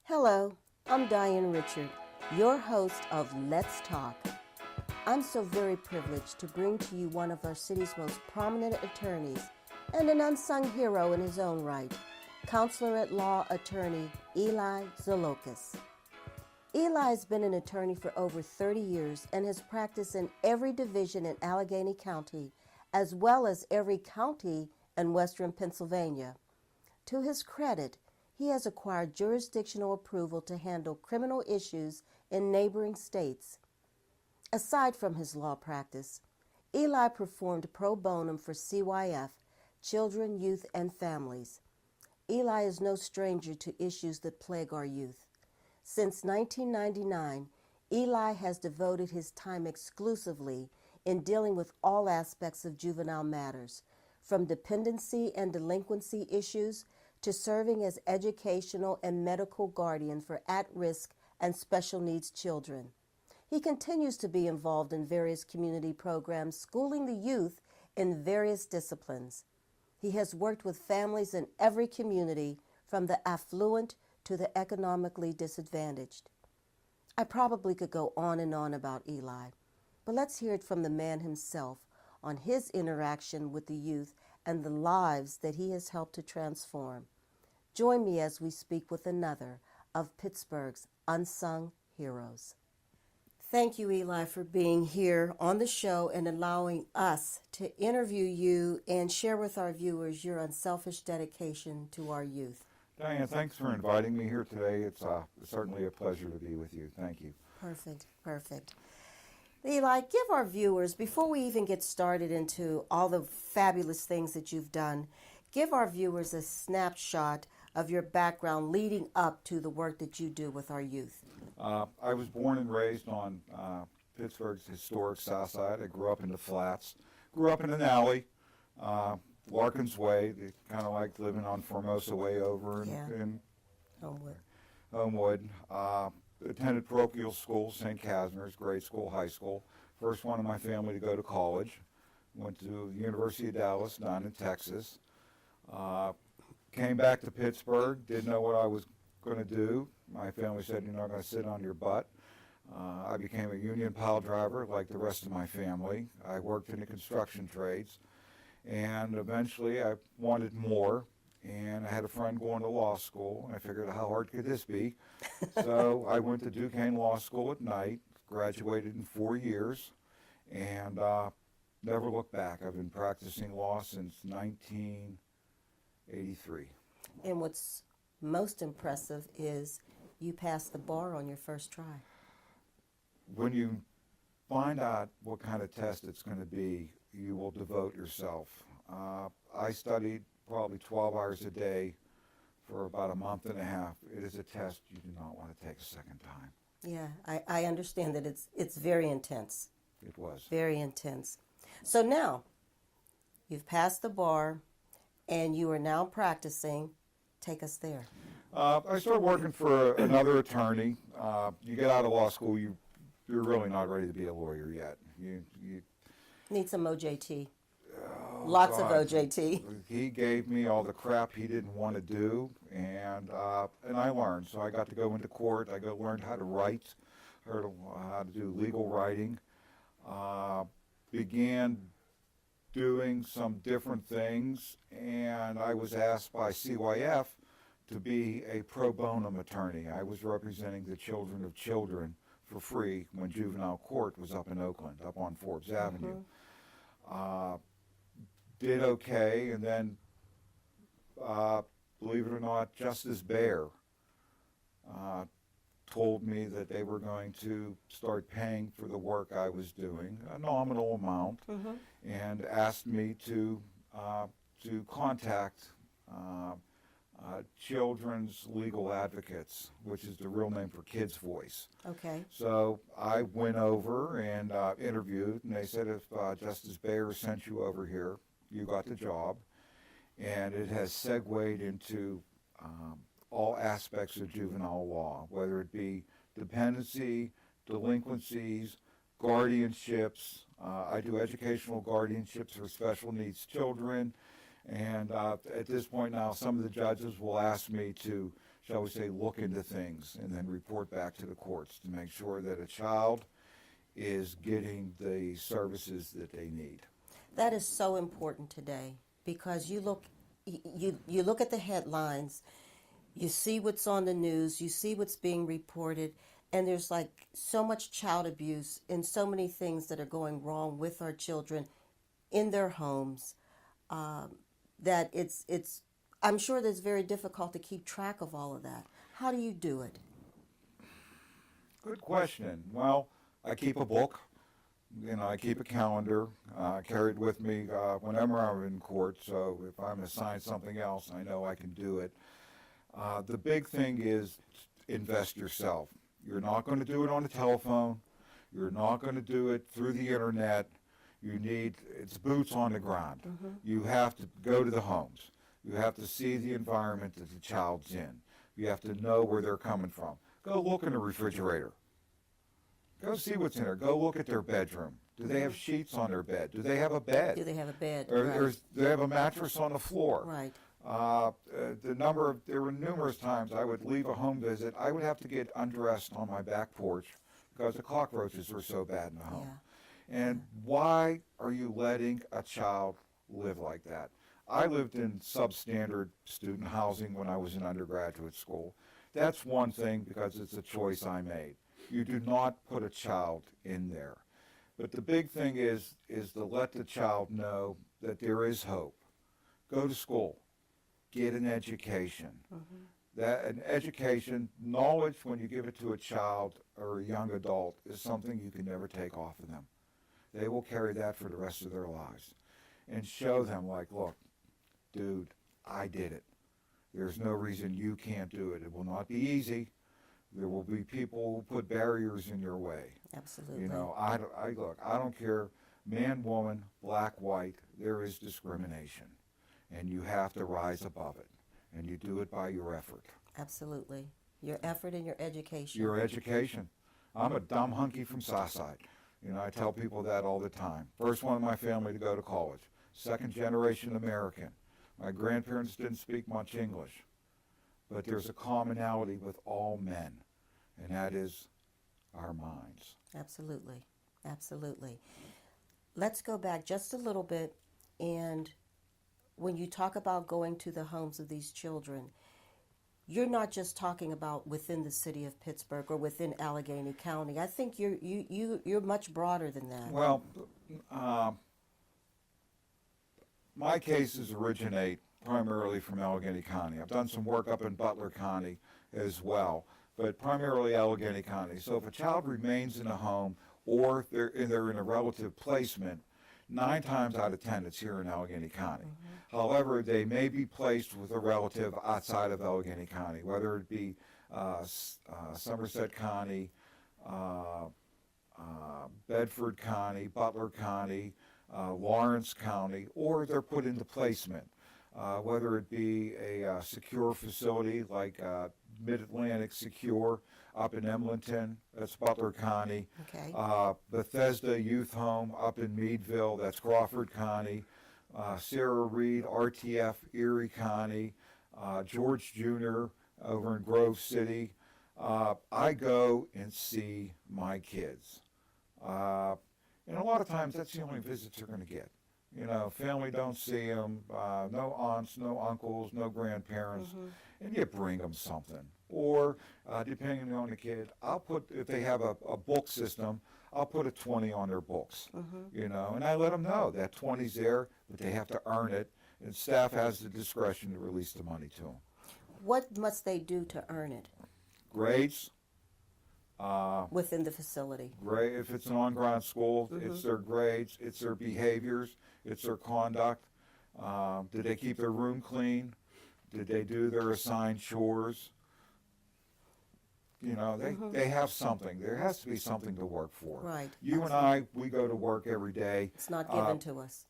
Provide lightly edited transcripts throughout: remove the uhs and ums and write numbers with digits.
Hello, I'm Diane Richard, your host of Let's Talk. I'm so very privileged to bring to you one of our city's most prominent attorneys and an unsung hero in his own right, counselor at law attorney Eli Zlokas. Eli has been an attorney for over 30 years and has practiced in every division in Allegheny County, as well as every county in western Pennsylvania. To his credit, he has acquired jurisdictional approval to handle criminal issues in neighboring states. Aside from his law practice, Eli performed pro bono for CYF, children, youth, and families. Eli is no stranger to issues that plague our youth. Since 1999, Eli has devoted his time exclusively in dealing with all aspects of juvenile matters, from dependency and delinquency issues to serving as educational and medical guardian for at-risk and special needs children. He continues to be involved in various community programs, schooling the youth in various disciplines. He has worked with families in every community, from the affluent to the economically disadvantaged. I probably could go on and on about Eli, but let's hear it from the man himself on his interaction with the youth and the lives that he has helped to transform. Join me as we speak with another of Pittsburgh's unsung heroes. Thank you, Eli, for being here on the show and allowing us to interview you and share with our viewers your unselfish dedication to our youth. Diane, thanks for inviting me here today. It's certainly a pleasure to be with you. Thank you. Perfect. Eli, give our viewers, before we even get started into all the fabulous things that you've done, give our viewers a snapshot of your background leading up to the work that you do with our youth. I was born and raised on Pittsburgh's historic South Side. I grew up in the flats. Grew up in an alley, Larkin's Way, kind of like living on Formosa Way over in Homewood. Attended parochial school, St. Casimir's, grade school, high school. First one in my family to go to college. Went to the University of Dallas down in Texas. Came back to Pittsburgh, didn't know what I was going to do. My family said, you're not going to sit on your butt. I became a union pile driver like the rest of my family. I worked in the construction trades, and eventually I wanted more, and I had a friend going to law school, and I figured, how hard could this be? So I went to Duquesne Law School at night, graduated in 4 years, and never looked back. I've been practicing law since 1983. And what's most impressive is you passed the bar on your first try. When you find out what kind of test it's going to be, you will devote yourself. I studied probably 12 hours a day for about a month and a half. It is a test you do not want to take a second time. Yeah, I understand that it's very intense. It was. Very intense. So now, you've passed the bar, and you are now practicing. Take us there. I started working for another attorney. You get out of law school, you're really not ready to be a lawyer yet. You Need some OJT. oh, Lots God. of OJT. He gave me all the crap he didn't want to do, and I learned. So I got to go into court. I learned how to write, how to do legal writing. Began doing some different things, and I was asked by CYF to be a pro bono attorney. I was representing the children of children for free when juvenile court was up in Oakland, up on Forbes Avenue. Did okay, and then, believe it or not, Justice Baer told me that they were going to start paying for the work I was doing, a nominal amount, and asked me to contact Children's Legal Advocates, which is the real name for Kids Voice. Okay. So I went over and interviewed, and they said, if Justice Baer sent you over here, you got the job. And it has segued into all aspects of juvenile law, whether it be dependency, delinquencies, guardianships. I do educational guardianships for special needs children. And at this point now, some of the judges will ask me to shall we say, look into things and then report back to the courts to make sure that a child is getting the services that they need. That is so important today, because you look at the headlines, you see what's on the news, you see what's being reported, and there's like so much child abuse and so many things that are going wrong with our children in their homes, that it's I'm sure that it's very difficult to keep track of all of that. How do you do it? Good question. Well, I keep a book. I keep a calendar. I carry it with me whenever I'm in court, so if I'm assigned something else, I know I can do it. The big thing is invest yourself. You're not going to do it on the telephone. You're not going to do it through the internet. It's boots on the ground. Mm-hmm. You have to go to the homes. You have to see the environment that the child's in. You have to know where they're coming from. Go look in the refrigerator. Go see what's in there. Go look at their bedroom. Do they have sheets on their bed? Do they have a bed? Do they have a bed? Or right. do they have a mattress on the floor? Right. There were numerous times I would leave a home visit. I would have to get undressed on my back porch because the cockroaches were so bad in the home. Yeah. And why are you letting a child live like that? I lived in substandard student housing when I was in undergraduate school. That's one thing because it's a choice I made. You do not put a child in there. But the big thing is to let the child know that there is hope. Go to school. Get an education. Mm-hmm. An education, knowledge when you give it to a child or a young adult is something you can never take off of them. They will carry that for the rest of their lives. And show them like, look, dude, I did it. There's no reason you can't do it. It will not be easy. There will be people who put barriers in your way. Absolutely. I don't care, man, woman, black, white, there is discrimination. And you have to rise above it. And you do it by your effort. Absolutely. Your effort and your education. Your education. I'm a dumb hunky from Southside. I tell people that all the time. First one in my family to go to college. Second generation American. My grandparents didn't speak much English. But there's a commonality with all men, and that is our minds. Absolutely. Absolutely. Let's go back just a little bit, and when you talk about going to the homes of these children, you're not just talking about within the city of Pittsburgh or within Allegheny County. I think you're much broader than that. Well, my cases originate primarily from Allegheny County. I've done some work up in Butler County as well, but primarily Allegheny County. So if a child remains in a home or they're in a relative placement, 9 times out of 10 it's here in Allegheny County. Mm-hmm. However, they may be placed with a relative outside of Allegheny County, whether it be Somerset County, Bedford County, Butler County, Lawrence County, or they're put into placement, whether it be a secure facility like Mid-Atlantic Secure up in Emlenton, that's Butler County. Okay. Bethesda Youth Home up in Meadville, that's Crawford County. Sarah Reed, RTF, Erie County. George Jr. over in Grove City. I go and see my kids. And a lot of times that's the only visits they're going to get. Family don't see them, no aunts, no uncles, no grandparents, mm-hmm. and you bring them something. Or, depending on the kid, if they have a book system, I'll put a 20 on their books, mm-hmm. And I let them know that 20's there, but they have to earn it, and staff has the discretion to release the money to them. What must they do to earn it? Grades. Within the facility. If it's an on-ground school, mm-hmm. it's their grades, it's their behaviors, it's their conduct. Did they keep their room clean? Did they do their assigned chores? Mm-hmm. They have something. There has to be something to work for. Right. You and I, we go to work every day. It's not given to us.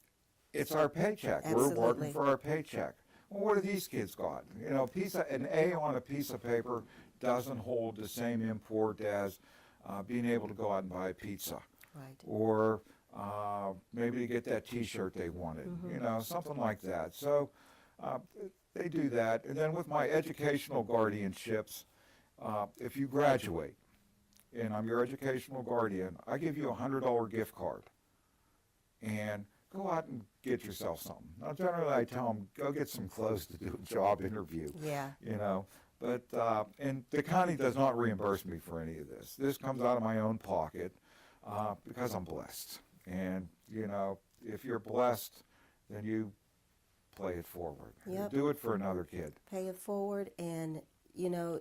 It's our paycheck. Absolutely. We're working for our paycheck. Well, what do these kids got? An A on a piece of paper doesn't hold the same import as being able to go out and buy a pizza. Right. Or maybe to get that T-shirt they wanted, mm-hmm. Something like that. So they do that. And then with my educational guardianships, if you graduate and I'm your educational guardian, I give you a $100 gift card. And go out and get yourself something. Now, generally, I tell them, go get some clothes to do a job interview. Yeah. You know, but, and the county does not reimburse me for any of this. This comes out of my own pocket because I'm blessed. And, you know, if you're blessed, then you play it forward. Yep. Do it for another kid. Pay it forward, and, you know,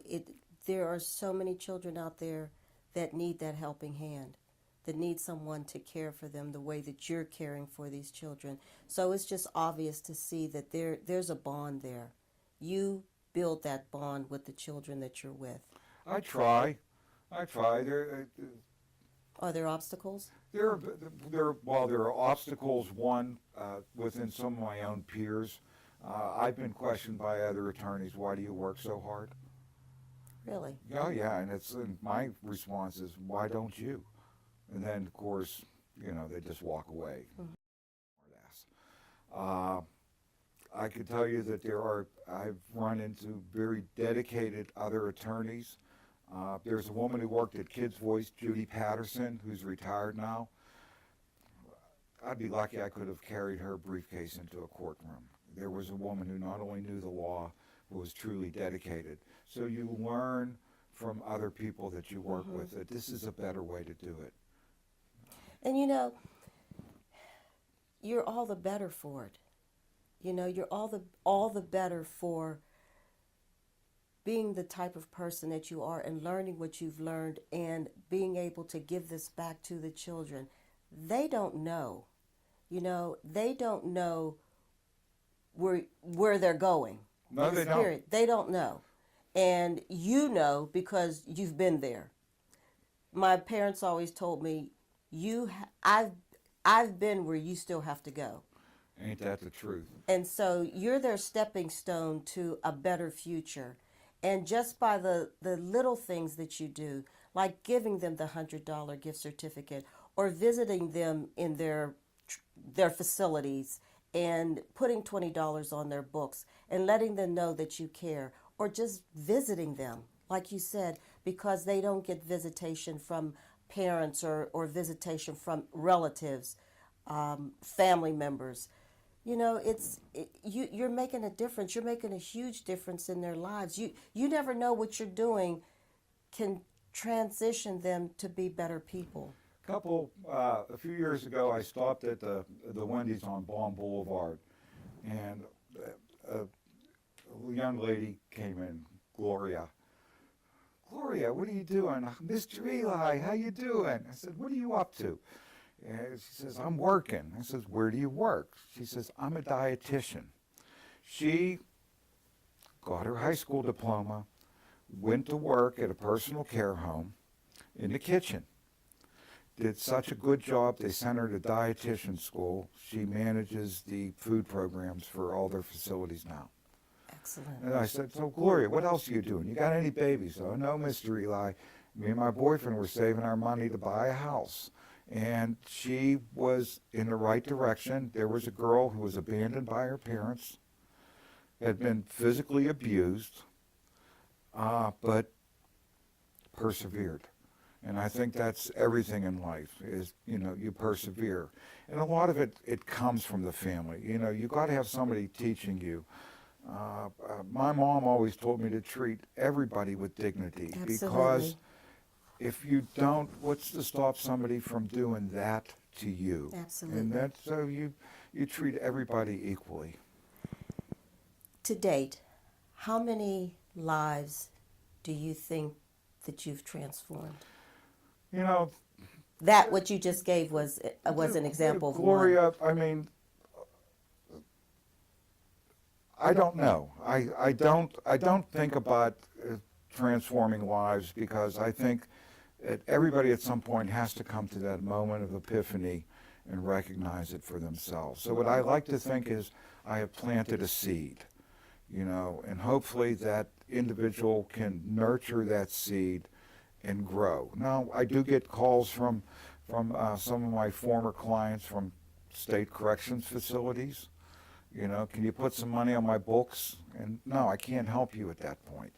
there are so many children out there that need that helping hand, that need someone to care for them the way that you're caring for these children. So it's just obvious to see that there's a bond there. You build that bond with the children that you're with. I try. Are there obstacles? There are obstacles, one, within some of my own peers. I've been questioned by other attorneys, why do you work so hard? Really? Oh, yeah, and my response is, why don't you? And then, of course, you know, they just walk away. Mm-hmm. I could tell you that I've run into very dedicated other attorneys. There's a woman who worked at Kids Voice, Judy Patterson, who's retired now. I'd be lucky I could have carried her briefcase into a courtroom. There was a woman who not only knew the law, but was truly dedicated. So you learn from other people that you work with that this is a better way to do it. And you know, you're all the better for it. You know, you're all the better for being the type of person that you are and learning what you've learned and being able to give this back to the children. They don't know. You know, they don't know where they're going. No, they don't. They don't know. And you know because you've been there. My parents always told me, I've been where you still have to go. Ain't that the truth? And so you're their stepping stone to a better future. And just by the little things that you do, like giving them the $100 gift certificate or visiting them in their facilities and putting $20 on their books and letting them know that you care, or just visiting them, like you said, because they don't get visitation from parents or visitation from relatives, family members. You know, you're making a difference. You're making a huge difference in their lives. You never know what you're doing can transition them to be better people. A few years ago, I stopped at the Wendy's on Baum Boulevard, and a young lady came in, Gloria. Gloria, what are you doing? Mr. Eli, how you doing? I said, what are you up to? And she says, I'm working. I says, where do you work? She says, I'm a dietitian. She got her high school diploma, went to work at a personal care home in the kitchen. Did such a good job, they sent her to dietitian school. She manages the food programs for all their facilities now. Excellent. And I said, so Gloria, what else are you doing? You got any babies? Oh, no, Mr. Eli. Me and my boyfriend were saving our money to buy a house. And she was in the right direction. There was a girl who was abandoned by her parents, had been physically abused, but persevered. And I think that's everything in life is, you know, you persevere. And a lot of it comes from the family. You know, you got to have somebody teaching you. My mom always told me to treat everybody with dignity. Absolutely. Because if you don't, what's to stop somebody from doing that to you? Absolutely. And that's so you treat everybody equally. To date, how many lives do you think that you've transformed? You know, that what you just gave was an example of Gloria, one. I mean, I don't know. I don't think about transforming lives, because I think that everybody at some point has to come to that moment of epiphany and recognize it for themselves. So what I like to think is I have planted a seed, you know, and hopefully that individual can nurture that seed and grow. Now, I do get calls from some of my former clients from state corrections facilities, You know, can you put some money on my books? And no, I can't help you at that point,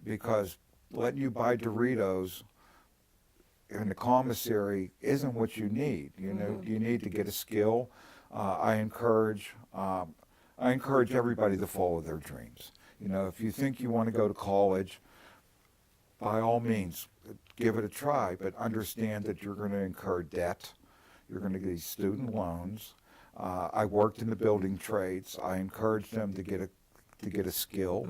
because letting you buy Doritos in the commissary isn't what you need. You know, you need to get a skill. I encourage everybody to follow their dreams. You know, if you think you want to go to college, by all means, give it a try, but understand that you're going to incur debt. You're going to get student loans. I worked in the building trades. I encouraged them to get a skill.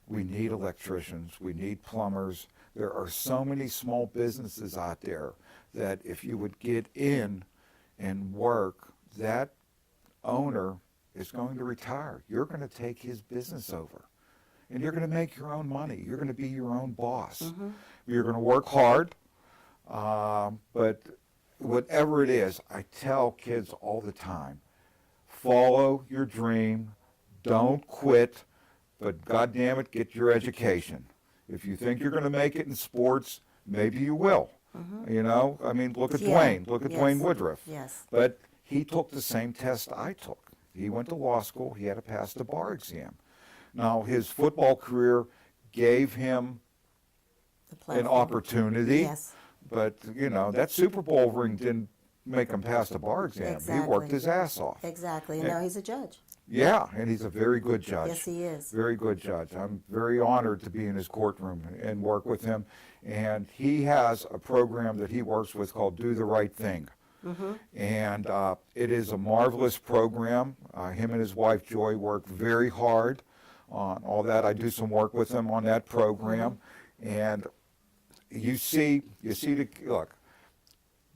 We need electricians. We need plumbers. There are so many small businesses out there that if you would get in and work, that owner is going to retire. You're going to take his business over, and you're going to make your own money. You're going to be your own boss. You're going to work hard, but whatever it is, I tell kids all the time, follow your dream, don't quit, but God damn it, get your education. If you think you're going to make it in sports, maybe you will. You know, I mean, look at Dwayne. Look at Dwayne Woodruff. But he took the same test I took. He went to law school. He had to pass the bar exam. Now, his football career gave him an opportunity. But, you know, that Super Bowl ring didn't make him pass the bar exam. He worked his ass off. And now he's a judge. Yeah, and he's a very good judge. Yes, he is. Very good judge. I'm very honored to be in his courtroom and work with him. And he has a program that he works with called Do the Right Thing. And it is a marvelous program. Him and his wife, Joy, work very hard on all that. I do some work with him on that program. And you see look,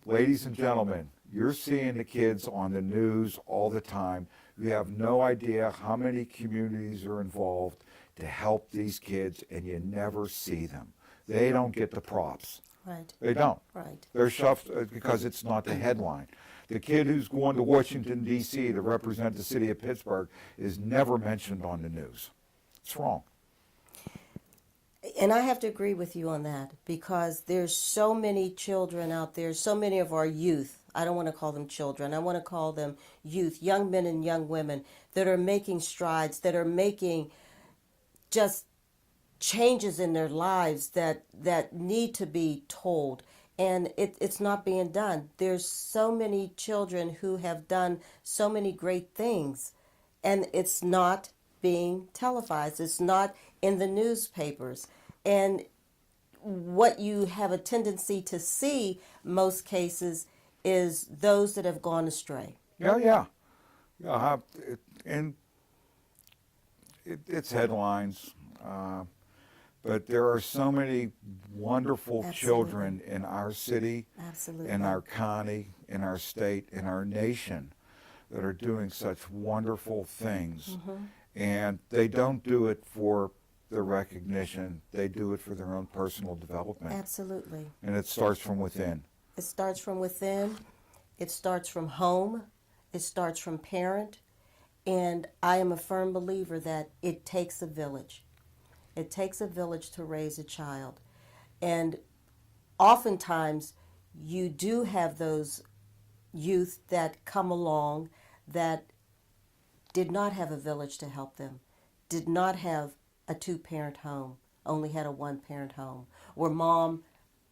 ladies and gentlemen, you're seeing the kids on the news all the time. You have no idea how many communities are involved to help these kids, and you never see them. They don't get the props. They don't. They're shoved because it's not the headline. The kid who's going to Washington, D.C. to represent the city of Pittsburgh is never mentioned on the news. It's wrong. And I have to agree with you on that, because there's so many children out there, so many of our youth, I don't want to call them children, I want to call them youth, young men and young women that are making strides, that are making just changes in their lives that need to be told. And it's not being done. There's so many children who have done so many great things, and it's not being televised. It's not in the newspapers. And what you have a tendency to see most cases is those that have gone astray. And it's headlines. But there are so many wonderful children in our city, in our county, in our state, in our nation that are doing such wonderful things. And they don't do it for the recognition. They do it for their own personal development. Absolutely. And it starts from within. It starts from within. It starts from home. It starts from parent. And I am a firm believer that it takes a village. It takes a village to raise a child. And oftentimes you do have those youth that come along that did not have a village to help them, did not have a two-parent home, only had a one-parent home, where mom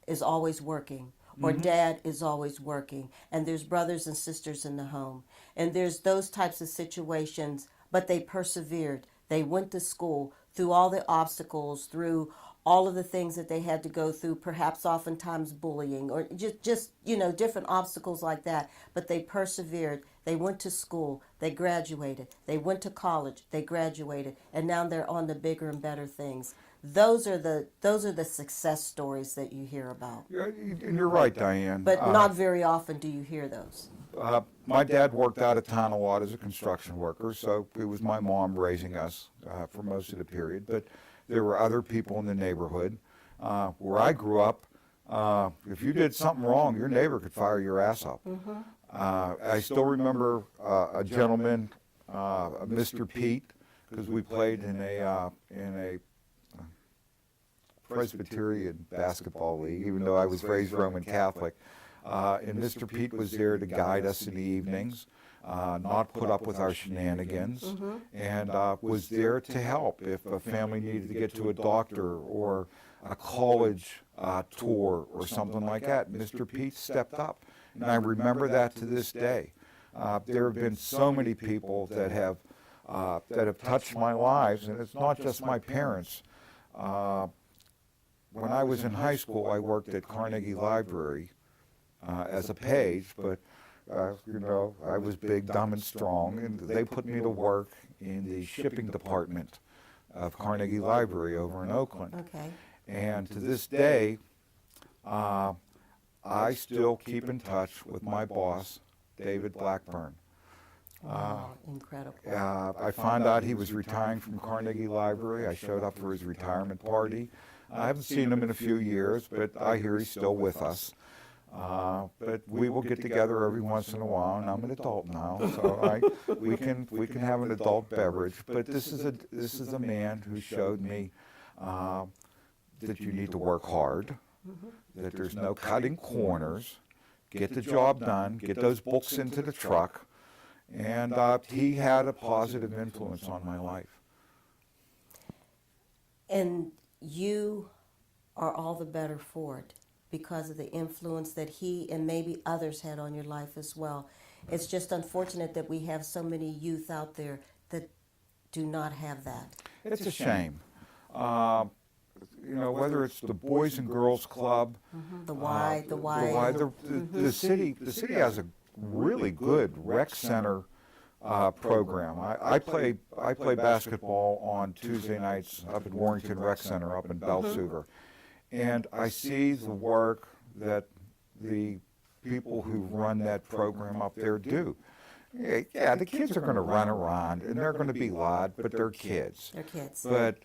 is always working, or dad is always working, and there's brothers and sisters in the home. And there's those types of situations, but they persevered. They went to school through all the obstacles, through all of the things that they had to go through, perhaps oftentimes bullying, or just different obstacles like that. But they persevered. They went to school. They graduated. They went to college. They graduated, and now they're on the bigger and better things. Those are the success stories that you hear about. And you're right, Diane. But not very often do you hear those. My dad worked out of town a lot as a construction worker, so it was my mom raising us for most of the period. But there were other people in the neighborhood. Where I grew up, if you did something wrong, your neighbor could fire your ass up. I still remember a gentleman, Mr. Pete, because we played in a Presbyterian basketball league, even though I was raised Roman Catholic. And Mr. Pete was there to guide us in the evenings. not put up with our shenanigans, and was there to help if a family needed to get to a doctor or a college tour or something like that. Mr. Pete stepped up, and I remember that to this day. There have been so many people that have touched my lives, and it's not just my parents. When I was in high school, I worked at Carnegie Library as a page, but I was big, dumb, and strong, and they put me to work in the shipping department of Carnegie Library over in Oakland. Okay. And to this day, I still keep in touch with my boss, David Blackburn. Wow, incredible. I found out he was retiring from Carnegie Library. I showed up for his retirement party. I haven't seen him in a few years, but I hear he's still with us. But we will get together every once in a while, and I'm an adult now, so we can have an adult beverage. But this is a man who showed me that you need to work hard, that there's no cutting corners, get the job done, get those books into the truck, and he had a positive influence on my life. And you are all the better for it because of the influence that he and maybe others had on your life as well. It's just unfortunate that we have so many youth out there that do not have that. It's a shame. Whether it's the Boys and Girls Club, the city has a really good rec center program. I play basketball on Tuesday nights up at Warrington Rec Center up in Belsuver, and I see the work that the people who run that program up there do. Yeah, the kids are going to run around and they're going to be loud, but they're kids. They're kids. But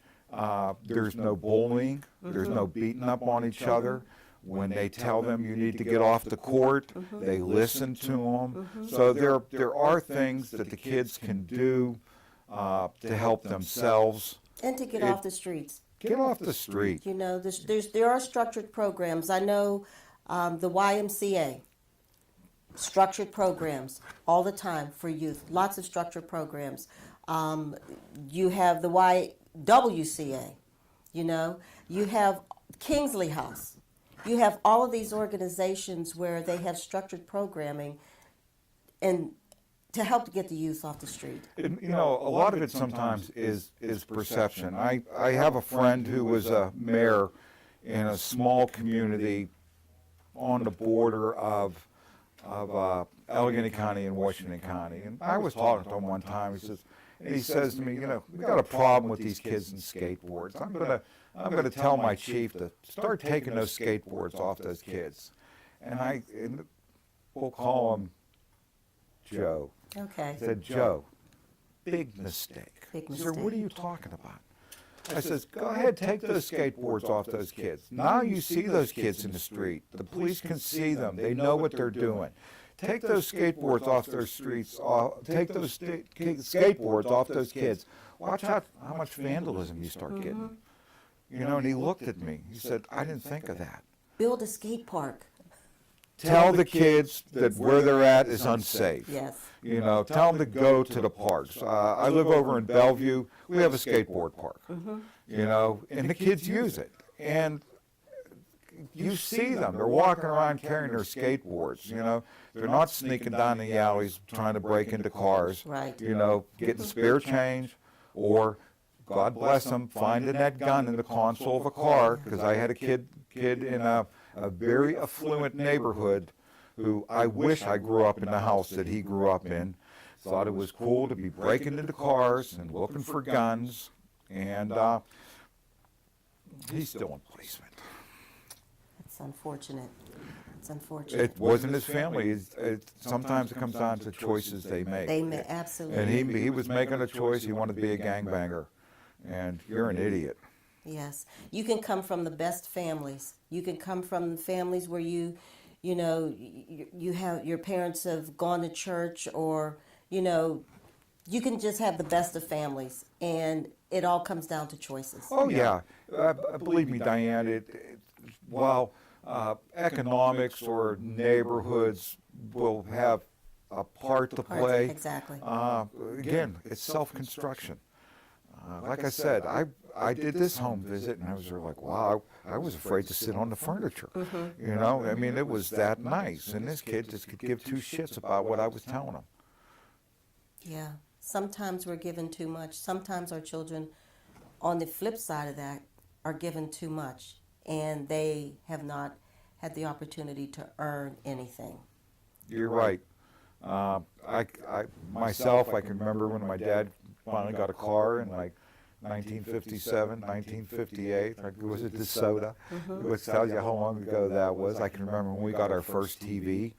there's no bullying. There's no beating up on each other. When they tell them you need to get off the court, they listen to them. So there are things that the kids can do to help themselves. And to get off the streets. Get off the street. You know, there are structured programs. I know the YMCA, structured programs all the time for youth. Lots of structured programs. You have the YWCA, you have Kingsley House. You have all of these organizations where they have structured programming and to help to get the youth off the street. And, a lot of it sometimes is perception. I have a friend who was a mayor in a small community on the border of Allegheny County and Washington County. And I was talking to him one time. He says to me, we got a problem with these kids and skateboards. I'm gonna tell my chief to start taking those skateboards off those kids. And we'll call him Joe. Okay. I said, Joe, big mistake. Big He said, what are mistake. you talking about? I says, go ahead, take those skateboards off those kids. Now you see those kids in the street. The police can see them. They know what they're doing. Take those skateboards off their streets. Take those skateboards off those kids. Watch out how much vandalism you start getting. And he looked at me. He said, I didn't think of that. Build a skate park. Tell the kids that where they're at is unsafe. Yes. Tell them to go to the parks. I live over in Bellevue. We have a skateboard park. And the kids use it. And you see them. They're walking around carrying their skateboards. They're not sneaking down the alleys trying to break into cars. Right. Getting spare change, or God bless them, finding that gun in the console of a car. Because I had a kid in a very affluent neighborhood who I wish I grew up in the house that he grew up in. Thought it was cool to be breaking into cars and looking for guns, and he's still in placement. It's unfortunate. It's unfortunate. It wasn't his family. Sometimes it comes down to choices they make. Absolutely. And he was making a choice. He wanted to be a gangbanger, and you're an idiot. Yes. You can come from the best families. You can come from families where you have your parents have gone to church, or you can just have the best of families, and it all comes down to choices. Oh yeah, believe me, Diane. While economics or neighborhoods will have a part to play. Exactly. Again, it's self-construction. Like I said, I did this home visit, and I was sort of like, wow, I was afraid to sit on the furniture. You know, I mean, it was that nice, and this kid just could give two shits about what I was telling him. Yeah. Sometimes we're given too much. Sometimes our children, on the flip side of that, are given too much, and they have not had the opportunity to earn anything. You're right. Myself, I can remember when my dad finally got a car in like 1957, 1958. Was it DeSoto? Which tells you how long ago that was. I can remember when we got our first TV,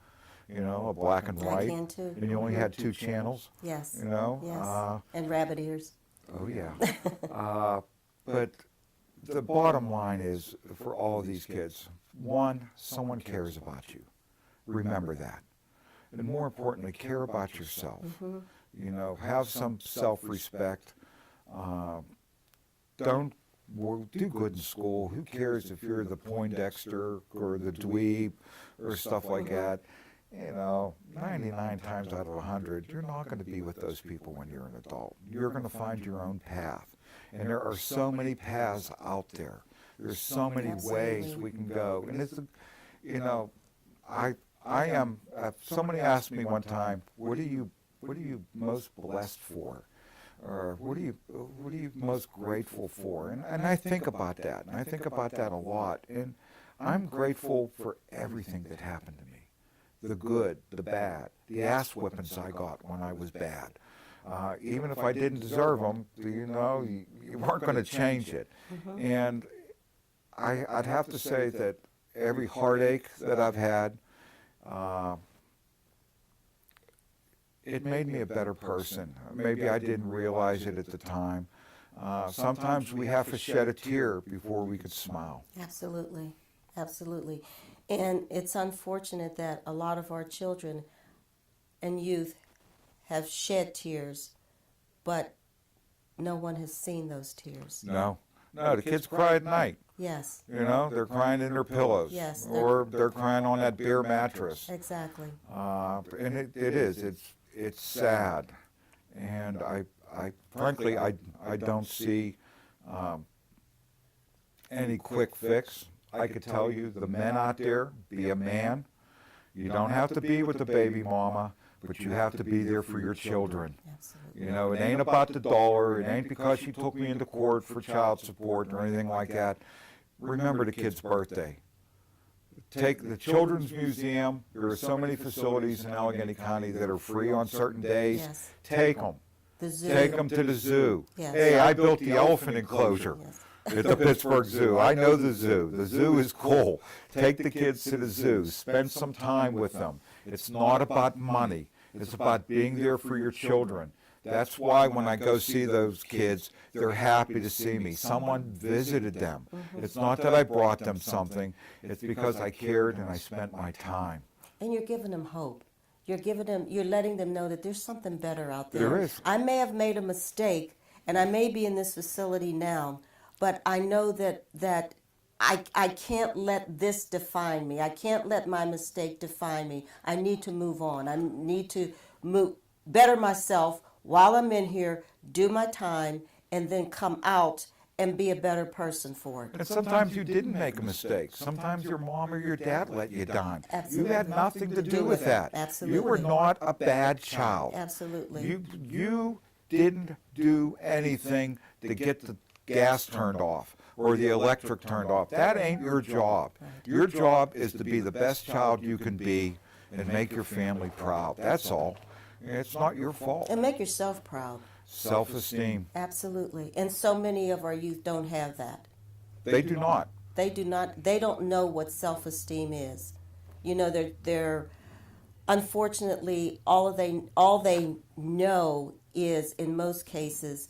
you know, a black and white. I can too. And you only had 2 channels. Yes. You know? Yes. And rabbit ears. Oh, yeah. But the bottom line is, for all of these kids, one, someone cares about you. Remember that. And more importantly, care about yourself. You know, have some self-respect. Don't do good in school. Who cares if you're the Poindexter or the dweeb or stuff like that? You know, 99 times out of 100, you're not going to be with those people when you're an adult. You're going to find your own path. And there are so many paths out there. There's so many ways we can go. And it's, you know, I am, somebody asked me one time, what are you most blessed for? Or what are you most grateful for? And I think about that. And I think about that a lot. And I'm grateful for everything that happened to me. The good, the bad, the ass whippings I got when I was bad. Even if I didn't deserve them, you know, you weren't going to change it. And I'd have to say that every heartache that I've had, it made me a better person. Maybe I didn't realize it at the time. Sometimes we have to shed a tear before we could smile. Absolutely. Absolutely. And it's unfortunate that a lot of our children and youth have shed tears, but no one has seen those tears. No, the kids cry at night. Yes. You know, they're crying in their pillows. Yes. Or they're crying on that bare mattress. Exactly. And it is. It's sad. And I frankly, I don't see any quick fix. I could tell you, the men out there, be a man. You don't have to be with the baby mama, but you have to be there for your children. Absolutely. You know, it ain't about the dollar. It ain't because she took me into court for child support or anything like that. Remember the kid's birthday. Take the Children's Museum. There are so many facilities in Allegheny County that are free on certain days. Yes. Take them. The zoo. Take them to the zoo. Yes. Hey, I built the elephant enclosure. Yes. At the Pittsburgh Zoo. I know the zoo. The zoo is cool. Take the kids to the zoo. Spend some time with them. It's not about money. It's about being there for your children. That's why when I go see those kids, they're happy to see me. Someone visited them. It's not that I brought them something. It's because I cared and I spent my time. And you're giving them hope. You're letting them know that there's something better out there. There is. I may have made a mistake, and I may be in this facility now, but I know that I can't let this define me. I can't let my mistake define me. I need to move on. I need to better myself while I'm in here, do my time, and then come out and be a better person for it. And sometimes you didn't make a mistake. Sometimes your mom or your dad let you down. Absolutely. You had nothing to do with that. Absolutely. You were not a bad child. Absolutely. You didn't do anything to get the gas turned off or the electric turned off. That ain't your job. Your job is to be the best child you can be and make your family proud. That's all. It's not your fault. And make yourself proud. Self-esteem. Absolutely. And so many of our youth don't have that. They do not. They do not. They don't know what self-esteem is. You know, they're unfortunately all they know is, in most cases,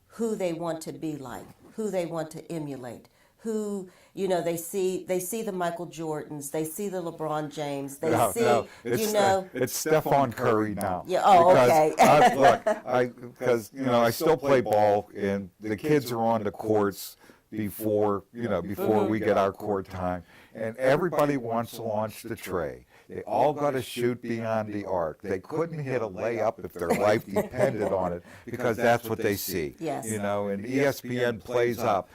who they want to be like, who they want to emulate, who, you know, they see the Michael Jordans, they see the LeBron James, it's Stephon Curry now. Yeah. Oh, okay. Because I still play ball, and the kids are on the courts before we get our court time. And everybody wants to launch the tray. They all got to shoot beyond the arc. They couldn't hit a layup if their life depended on it, because that's what they see. Yes. And ESPN plays up,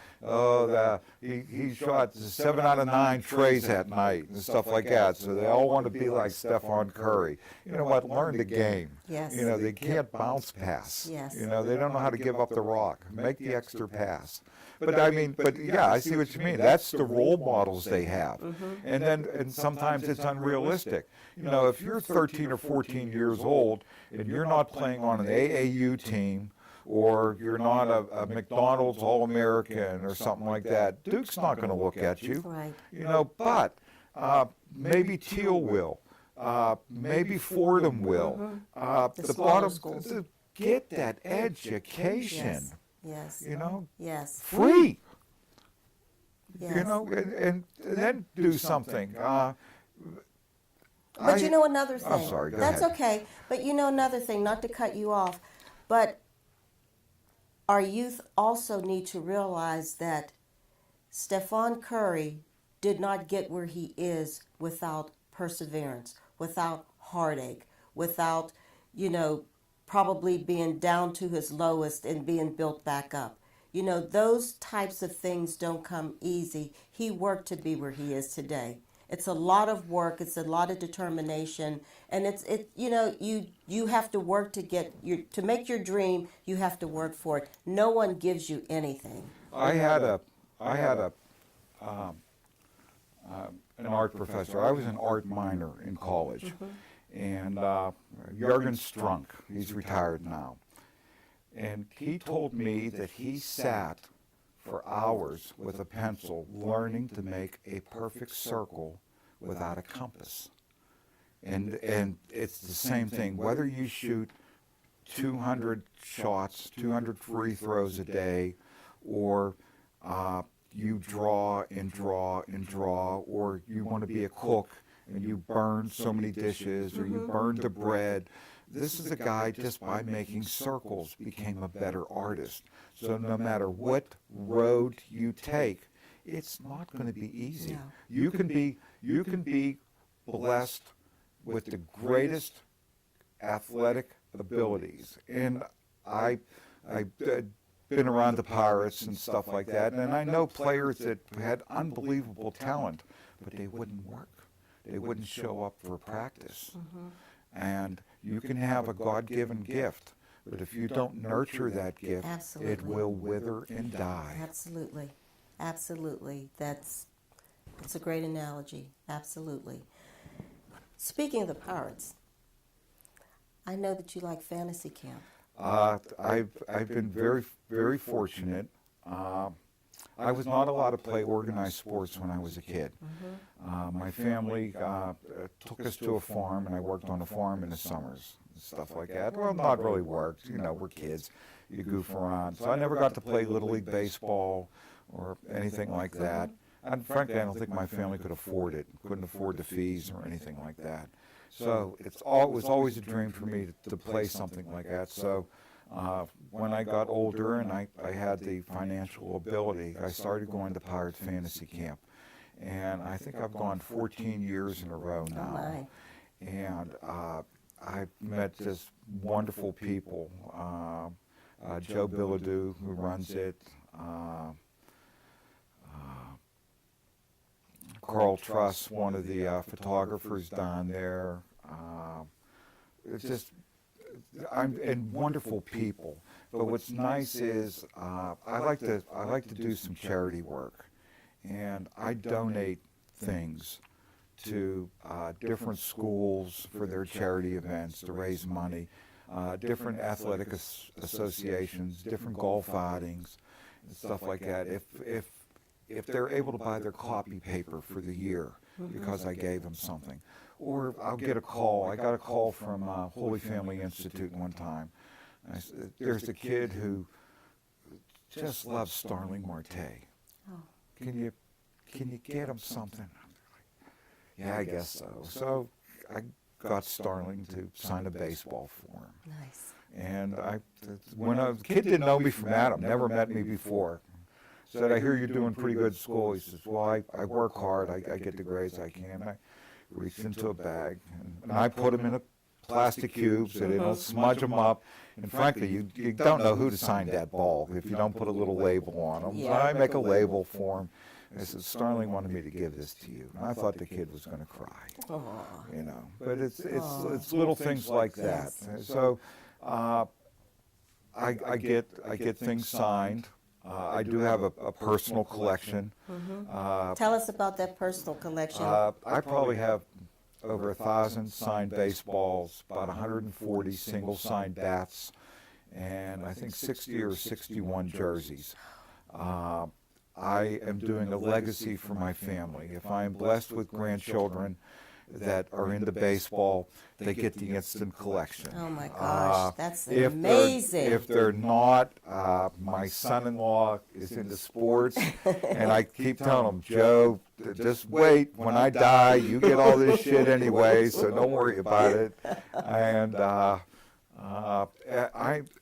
he shot 7 out of 9 trays that night and stuff like that. So they all want to be like Stephon Curry. You know what? Learn the game. Yes. They can't bounce pass. Yes. They don't know how to give up the rock. Make the extra pass. But yeah, I see what you mean. That's the role models they have. And sometimes it's unrealistic. If you're 13 or 14 years old and you're not playing on an AAU team, or you're not a McDonald's All-American or something like that, Duke's not going to look at you. Right. But maybe Teal will. Maybe Fordham will. The bottom schools. Get that education. Yes. Yes. Free. Yes. And then do something. But another thing. I'm sorry, go That's ahead. okay. But another thing, not to cut you off, but our youth also need to realize that Stephon Curry did not get where he is without perseverance, without heartache, without, probably being down to his lowest and being built back up. Those types of things don't come easy. He worked to be where he is today. It's a lot of work. It's a lot of determination, and you have to work to make your dream. You have to work for it. No one gives you anything. I had an art professor. I was an art minor in college, and Jürgen Strunk. He's retired now, and he told me that he sat for hours with a pencil learning to make a perfect circle without a compass. And it's the same thing, whether you shoot 200 shots, 200 free throws a day, or you draw and draw and draw, or you want to be a cook and you burn so many dishes, or you burn the bread. This is a guy, just by making circles, became a better artist. So no matter what road you take, it's not going to be easy. No. You can be blessed with the greatest athletic abilities. And I've been around the Pirates and stuff like that, and I know players that had unbelievable talent, but they wouldn't work. They wouldn't show up for practice. And you can have a God-given gift, but if you don't nurture that gift, Absolutely. it will wither and die. Absolutely. Absolutely. It's a great analogy. Absolutely. Speaking of the Pirates, I know that you like fantasy camp. I've been very, very fortunate. I was not allowed to play organized sports when I was a kid. My family took us to a farm, and I worked on a farm in the summers, stuff like that. Well, not really worked. We're kids. You goof around. So I never got to play Little League baseball or anything like that. And frankly, I don't think my family could afford it. Couldn't afford the fees or anything like that. So it was always a dream for me to play something like that. So when I got older and I had the financial ability, I started going to Pirates Fantasy Camp. And I think I've gone 14 years in a row now. Oh my. And I've met just wonderful people. Joe Bilodeau, who runs it. Carl Truss, one of the photographers down there. It's just, and wonderful people. But what's nice is I like to do some charity work, and I donate things to different schools for their charity events to raise money, different athletic associations, different golf outings, and stuff like that. If they're able to buy their copy paper for the year because I gave them something. Or I'll get a call. I got a call from Holy Family Institute one time. There's a kid who just loves Starling Marte. Oh. Can you get him something? Yeah, I guess so. So I got Starling to sign a baseball for him. Nice. And when a kid didn't know me from Adam, never met me before. said, I hear you're doing pretty good at school. He says, well, I work hard. I get the grades I can. I reached into a bag, and I put them in a plastic cube so they don't smudge them up. And frankly, you don't know who to sign that ball if you don't put a little label on them. So I make a label for him. I said, Starling wanted me to give this to you. And I thought the kid was going to cry, you know. But it's little things like that. So I get things signed. I do have a personal collection. Tell us about that personal collection. I probably have over 1,000 signed baseballs, about 140 single signed bats, and I think 60 or 61 jerseys. I am doing a legacy for my family. If I am blessed with grandchildren that are into baseball, they get the instant collection. Oh my gosh, that's amazing. If they're not, my son-in-law is into sports, and I keep telling him, Joe, just wait. When I die, you get all this shit anyway, so don't worry about it. And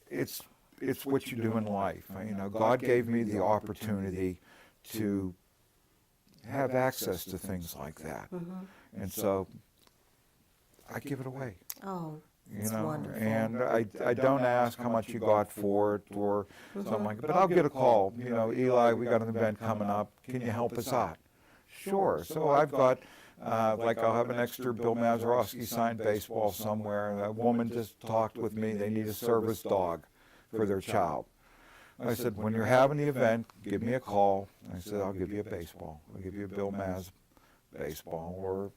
it's what you do in life. You know, God gave me the opportunity to have access to things like that. And so I give it away. Oh, you know, wonderful. And I don't ask how much you got for it or something like that. But I'll get a call. You know, Eli, we got an event coming up. Can you help us out? Sure. So I've got, like I'll have an extra Bill Mazeroski signed baseball somewhere. A woman just talked with me. They need a service dog for their child. I said, when you're having the event, give me a call. I said, I'll give you a baseball. I'll give you a Bill Maz baseball. Or,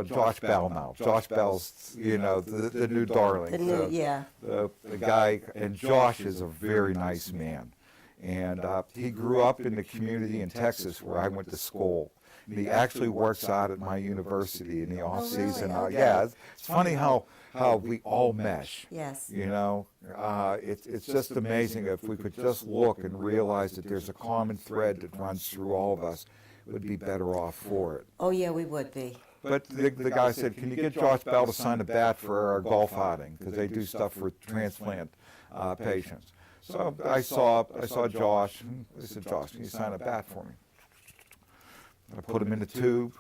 Josh Bell now. Josh Bell's, you know, the new darling. The guy, and Josh is a very nice man. And he grew up in the community in Texas where I went to school. And he actually works out at my university in the off season. Okay. Yeah, it's funny how we all mesh. Yes. You know, it's just amazing if we could just look and realize that there's a common thread that runs through all of us. Would be better off for it. Oh yeah, we would be. But the guy said, can you get Josh Bell to sign a bat for our golf outing? Because they do stuff for transplant patients. So I saw Josh, and I said, Josh, can you sign a bat for me? I put him in the tube.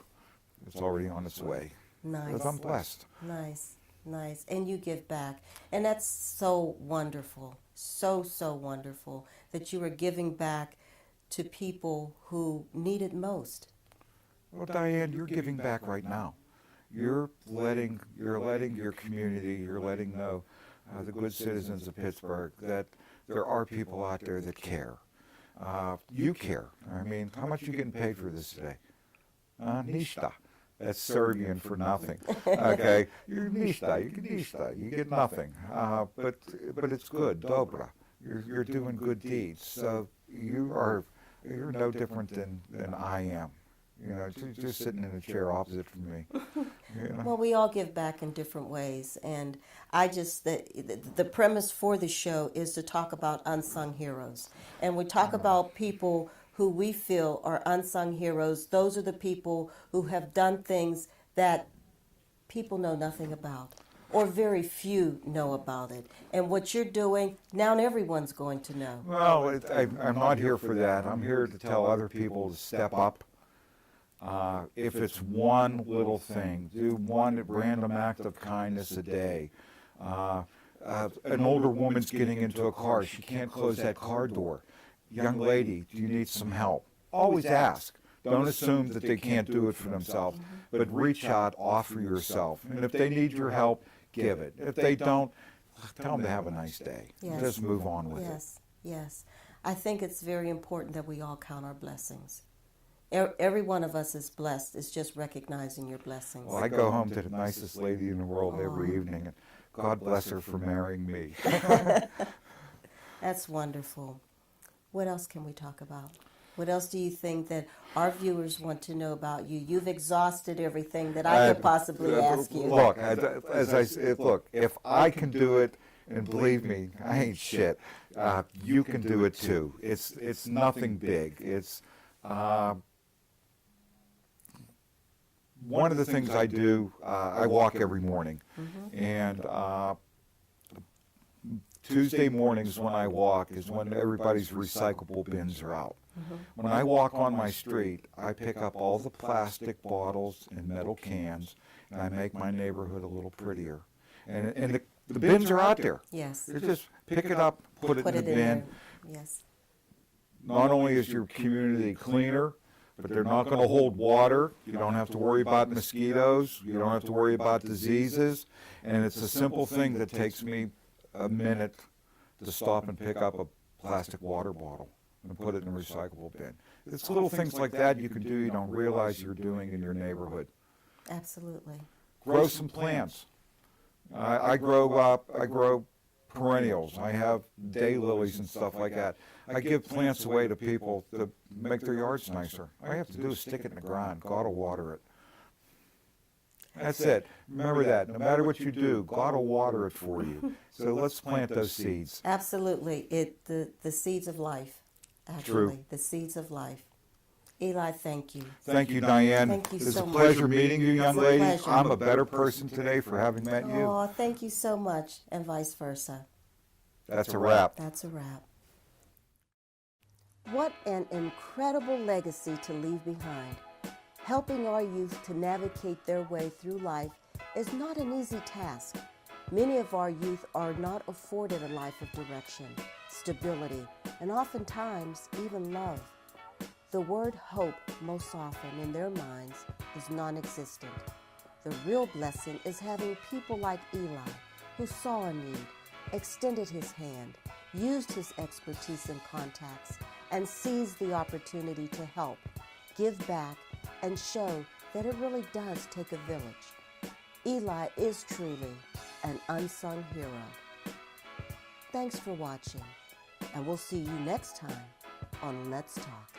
It's already on its way. Nice. Because I'm blessed. Nice, nice. And you give back. And that's so wonderful. So wonderful that you are giving back to people who need it most. Well, Diane, you're giving back right now. You're letting your community, you're letting know the good citizens of Pittsburgh that there are people out there that care. You care. I mean, how much are you getting paid for this today? Ništa. That's Serbian for nothing. Okay, you're ništa. You get nothing. But it's good. Dobra. You're doing good deeds. So you're no different than I am. You know, just sitting in a chair opposite from me. You know? Well, we all give back in different ways, and the premise for the show is to talk about unsung heroes, and we talk about people who we feel are unsung heroes. Those are the people who have done things that people know nothing about, or very few know about it. And what you're doing, now everyone's going to know. Well, I'm not here for that. I'm here to tell other people to step up. If it's one little thing, do one random act of kindness a day. An older woman's getting into a car. She can't close that car door. Young lady, do you need some help? Always ask. Don't assume that they can't do it for themselves, but reach out, offer yourself. And if they need your help, give it. If they don't, tell them to have a nice day. Yes. Just move on with it. Yes. I think it's very important that we all count our blessings. Every one of us is blessed. It's just recognizing your blessings. Well, I go home to the nicest lady in the world every evening, and God bless her for marrying me. That's wonderful. What else can we talk about? What else do you think that our viewers want to know about you? You've exhausted everything that I could possibly ask you. Look, as I said, look, if I can do it, and believe me, I ain't shit. You can do it too. It's nothing big. It's one of the things I do. I walk every morning, and Tuesday mornings when I walk is when everybody's recyclable bins are out. When I walk on my street, I pick up all the plastic bottles and metal cans, and I make my neighborhood a little prettier. And the bins are out there. Yes. You just pick it up, put it in the bin. there. Yes. Not only is your community cleaner, but they're not going to hold water. You don't have to worry about mosquitoes. You don't have to worry about diseases. And it's a simple thing that takes me a minute to stop and pick up a plastic water bottle and put it in a recyclable bin. It's little things like that you can do you don't realize you're doing in your neighborhood. Absolutely. Grow some plants. I grow perennials. I have daylilies and stuff like that. I give plants away to people to make their yards nicer. All I have to do is stick it in the ground. God will water it. That's it. Remember that. No matter what you do, God will water it for you. So let's plant those seeds. Absolutely. The seeds of life. Actually, True. The seeds of life. Eli, thank you. Thank you, Diane. Thank you It's so a pleasure much. meeting you, young It's a lady. pleasure. I'm a better person today for having met you. Oh, thank you so much, and vice versa. That's a wrap. That's a wrap. What an incredible legacy to leave behind. Helping our youth to navigate their way through life is not an easy task. Many of our youth are not afforded a life of direction, stability, and oftentimes even love. The word hope most often in their minds is non-existent. The real blessing is having people like Eli, who saw a need, extended his hand, used his expertise and contacts, and seized the opportunity to help, give back, and show that it really does take a village. Eli is truly an unsung hero. Thanks for watching, and we'll see you next time on Let's Talk.